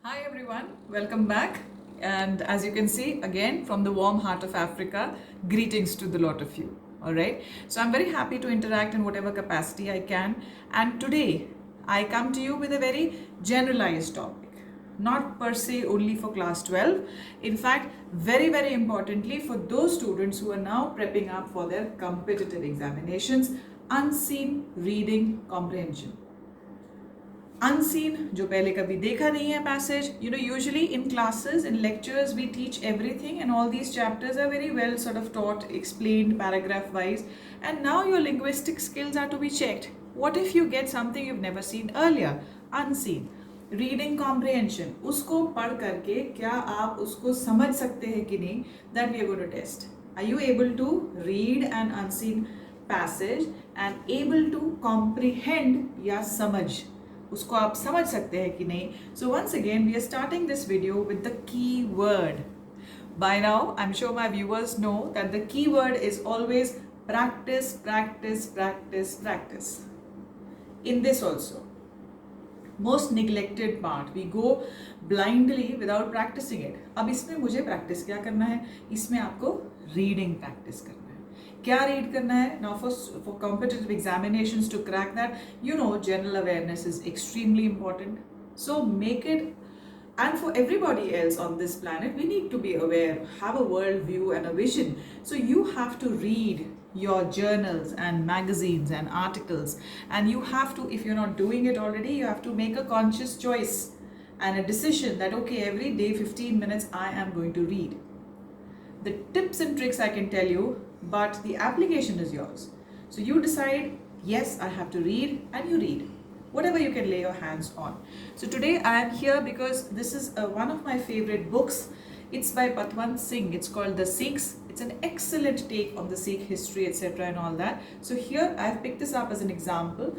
Hi everyone, welcome back. And as you can see, again from the warm heart of Africa, greetings to the lot of you. All right. So I'm very happy to interact in whatever capacity I can. And today I come to you with a very generalized topic, not per se only for class 12. In fact, very importantly for those students who are now prepping up for their competitive examinations, unseen reading comprehension. Unseen, जो पहले कभी देखा नहीं है passage. Usually in classes, in lectures, we teach everything and all these chapters are very well sort of taught, explained paragraph wise. And now your linguistic skills are to be checked. What if you get something you've never seen earlier? Unseen. Reading comprehension. उसको पढ़ करके क्या आप उसको समझ सकते हैं कि नहीं? That we are going to test. Are you able to read an unseen passage and able to comprehend या समझ? उसको आप समझ सकते हैं कि नहीं? So once again we are starting this video with the key word. By now I'm sure my viewers know that the key word is always practice. In this also, most neglected part, we go blindly without practicing it. अब इसमें मुझे practice क्या करना है? इसमें आपको reading practice करना है. क्या read करना है? Now for competitive examinations to crack that, general awareness is extremely important. So make it, and for everybody else on this planet, we need to be aware, have a world view and a vision. So you have to read your journals and magazines and articles, and you have to, if you're not doing it already, you have to make a conscious choice and a decision that okay, every day 15 minutes I am going to read. The tips and tricks I can tell you, but the application is yours. So you decide, yes, I have to read, and you read whatever you can lay your hands on. So today I am here because this is one of my favorite books. It's by Patwant Singh. It's called The Sikhs. It's an excellent take on the Sikh history, etc. and all that. So here I've picked this up as an example.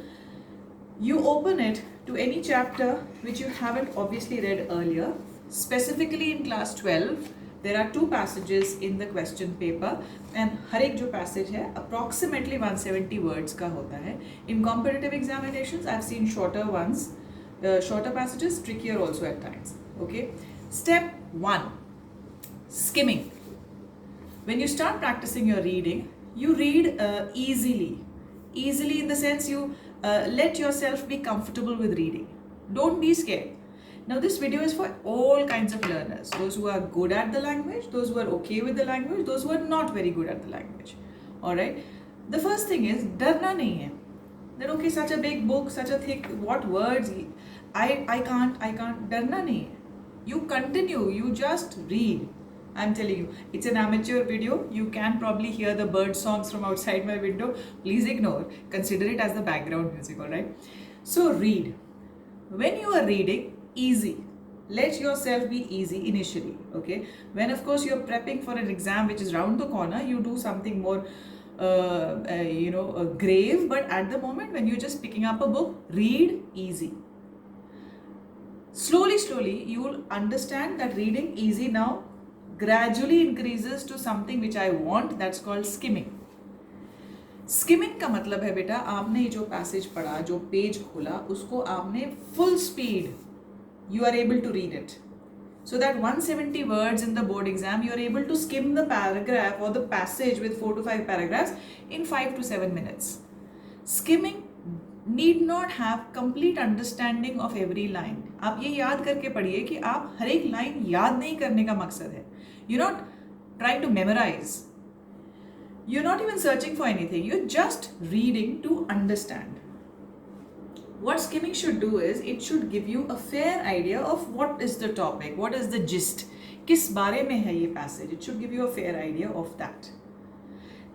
You open it to any chapter which you haven't obviously read earlier. Specifically in class 12, there are two passages in the question paper, and हर एक जो passage है approximately 170 words का होता है. In competitive examinations, I've seen shorter ones, shorter passages, trickier also at times. Okay. Step 1, skimming. When you start practicing your reading, you read easily in the sense you let yourself be comfortable with reading. Don't be scared. Now this video is for all kinds of learners, those who are good at the language, those who are okay with the language, those who are not very good at the language. Alright, the first thing is डरना नहीं है. That okay, such a big book, such a thick, what words, I can't, डरना नहीं है. You continue, you just read. I'm telling you, it's an amateur video. You can probably hear the bird songs from outside my window. Please ignore, consider it as the background music, alright? So read. When you are reading, easy. Let yourself be easy initially, okay? When of course you're prepping for an exam which is round the corner, you do something more grave, but at the moment when you're just picking up a book, read easy. Slowly you will understand that reading easy now gradually increases to something which I want, that's called skimming. Skimming का मतलब है बेटा, आपने जो passage पढ़ा, जो page खोला, उसको आपने full speed, you are able to read it. So that 170 words in the board exam, you are able to skim the paragraph or the passage with 4 to 5 paragraphs in 5 to 7 minutes. Skimming need not have complete understanding of every line. आप ये याद करके पढ़िए कि आप हर एक line याद नहीं करने का मकसद है. You're not trying to memorize. You're not even searching for anything. You're just reading to understand. What skimming should do is, it should give you a fair idea of what is the topic, what is the gist, किस बारे में है ये passage. It should give you a fair idea of that.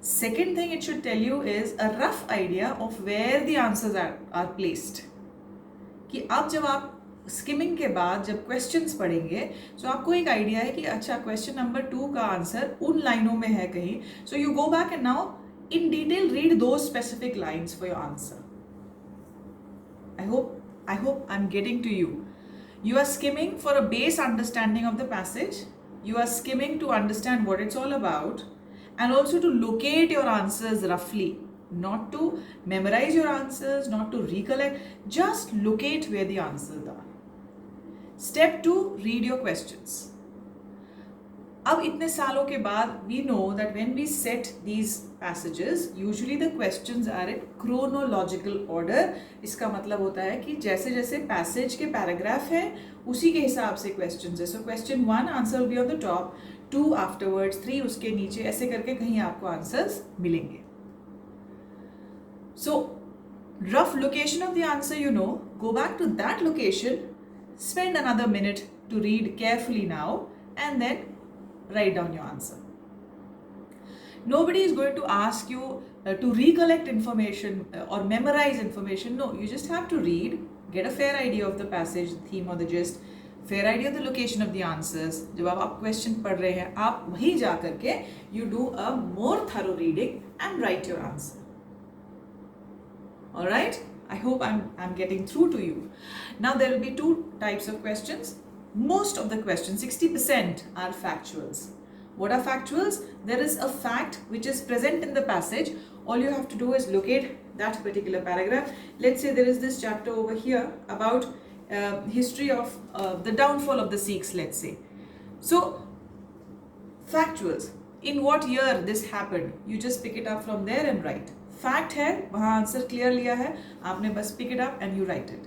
Second thing it should tell you is a rough idea of where the answers are placed. कि अब जब आप skimming के बाद जब questions पढ़ेंगे, तो आपको एक idea है कि अच्छा question number 2 का answer उन लाइनों में है कहीं. So you go back and now in detail read those specific lines for your answer. I hope I'm getting to you. You are skimming for a base understanding of the passage. You are skimming to understand what it's all about, and also to locate your answers roughly. Not to memorize your answers, not to recollect, just locate where the answers are. Step 2, read your questions. अब इतने सालों के बाद we know that when we set these passages, usually the questions are in chronological order. इसका मतलब होता है कि जैसे जैसे passage के paragraph है उसी के हिसाब से questions है. So question 1 answer will be on the top, 2 afterwards, 3 उसके नीचे, ऐसे करके कहीं आपको answers मिलेंगे. So rough location of the answer you know, go back to that location, spend another minute to read carefully now, and then write down your answer. Nobody is going to ask you to recollect information or memorize information. No, you just have to read, get a fair idea of the passage, the theme or the gist, fair idea of the location of the answers. जब आप question पढ़ रहे हैं, आप वहीं जा करके you do a more thorough reading and write your answer. All right? I hope I'm getting through to you. Now there will be two types of questions. Most of the questions, 60%, are factuals. What are factuals? There is a fact which is present in the passage. All you have to do is locate that particular paragraph. Let's say there is this chapter over here about history of the downfall of the Sikhs, let's say. So, factuals. In what year this happened? You just pick it up from there and write. Fact है, वहाँ answer clear लिया है, आपने बस pick it up and you write it.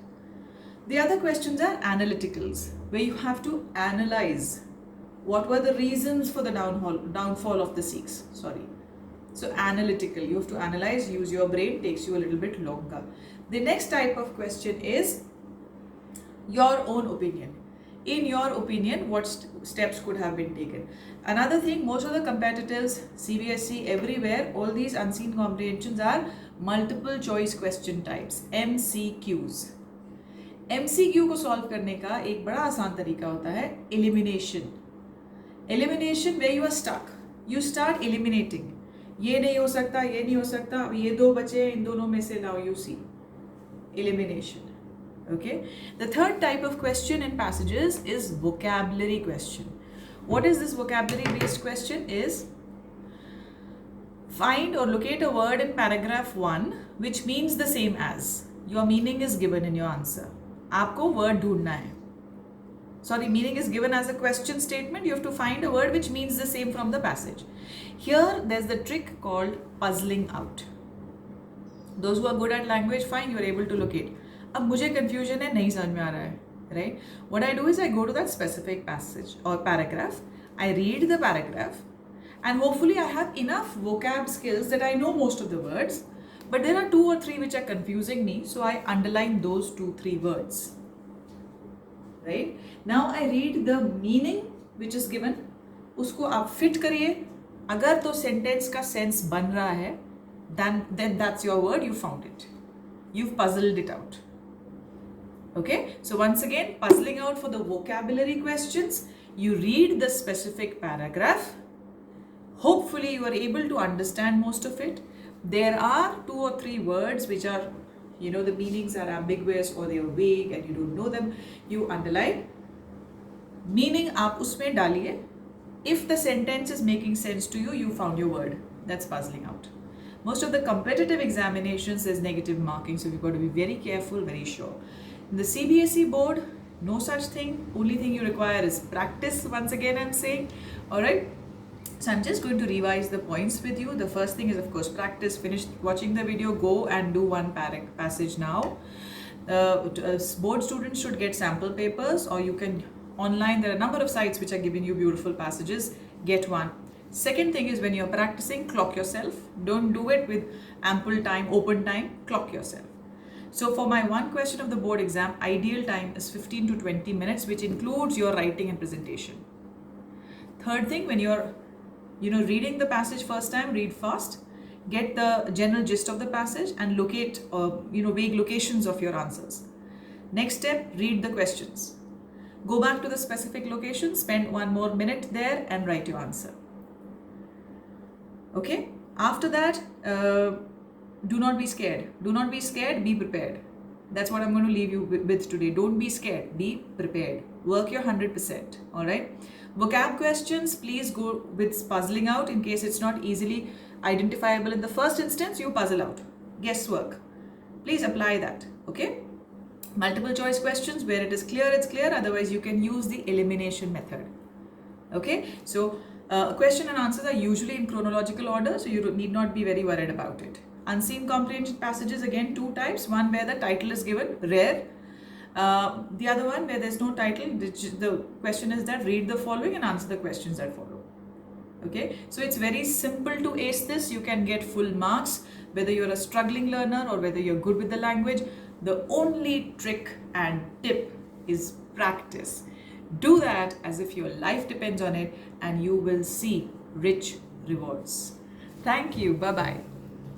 The other questions are analyticals, where you have to analyze what were the reasons for the downfall of the Sikhs. So analytical, you have to analyze, use your brain, takes you a little bit longer. The next type of question is your own opinion. In your opinion, what steps could have been taken? Another thing, most of the competitors, CBSE, everywhere, all these unseen comprehensions are multiple choice question types, MCQs. MCQ को solve करने का एक बड़ा आसान तरीका होता है elimination. Elimination where you are stuck. You start eliminating. ये नहीं हो सकता, ये नहीं हो सकता, अब ये दो बचे, इन दोनों में से now you see. Elimination. Okay. The third type of question in passages is vocabulary question. What is this vocabulary based question? Is find or locate a word in paragraph 1 which means the same as. Your meaning is given in your answer. आपको word ढूंढना है. Sorry, meaning is given as a question statement. You have to find a word which means the same from the passage. Here, there's the trick called puzzling out. Those who are good at language, fine, you are able to locate. अब मुझे confusion है, नहीं समझ में आ रहा है, right? What I do is I go to that specific passage or paragraph. I read the paragraph, and hopefully I have enough vocab skills that I know most of the words. But there are 2 or 3 which are confusing me, so I underline those 2-3 words. Right? Now I read the meaning which is given. उसको आप fit करिए. अगर तो sentence का sense बन रहा है, then that's your word. You found it. You've puzzled it out. Okay? So once again, puzzling out for the vocabulary questions. You read the specific paragraph. Hopefully you are able to understand most of it. There are 2 or 3 words which are, the meanings are ambiguous or they are vague and you don't know them. You underline. Meaning आप उसमें डालिए. If the sentence is making sense to you, you found your word. That's puzzling out. Most of the competitive examinations, there's negative marking, so you've got to be very careful, very sure. In the CBSE board, no such thing. Only thing you require is practice. Once again, I'm saying, all right. So I'm just going to revise the points with you. The first thing is, of course, practice. Finish watching the video, go and do one passage now. Board students should get sample papers, or you can online. There are a number of sites which are giving you beautiful passages. Get one. Second thing is, when you're practicing, clock yourself. Don't do it with ample time, open time. Clock yourself. So for my one question of the board exam, ideal time is 15 to 20 minutes, which includes your writing and presentation. Third thing, when you're reading the passage first time, read fast, get the general gist of the passage and locate, vague locations of your answers. Next step, read the questions. Go back to the specific location, spend 1 more minute there and write your answer. Okay? After that, do not be scared. Do not be scared, be prepared. That's what I'm going to leave you with today. Don't be scared, be prepared. Work your 100%. All right? Vocab questions, please go with puzzling out. In case it's not easily identifiable in the first instance, you puzzle out. Guesswork. Please apply that. Okay? Multiple choice questions, where it is clear, it's clear. Otherwise, you can use the elimination method. Okay, so question and answers are usually in chronological order, so you need not be very worried about it. Unseen comprehension passages, again, two types. One where the title is given, rare. The other one where there's no title, the question is that read the following and answer the questions that follow. Okay, so it's very simple to ace this. You can get full marks whether you're a struggling learner or whether you're good with the language. The only trick and tip is practice. Do that as if your life depends on it, and you will see rich rewards. Thank you. Bye bye.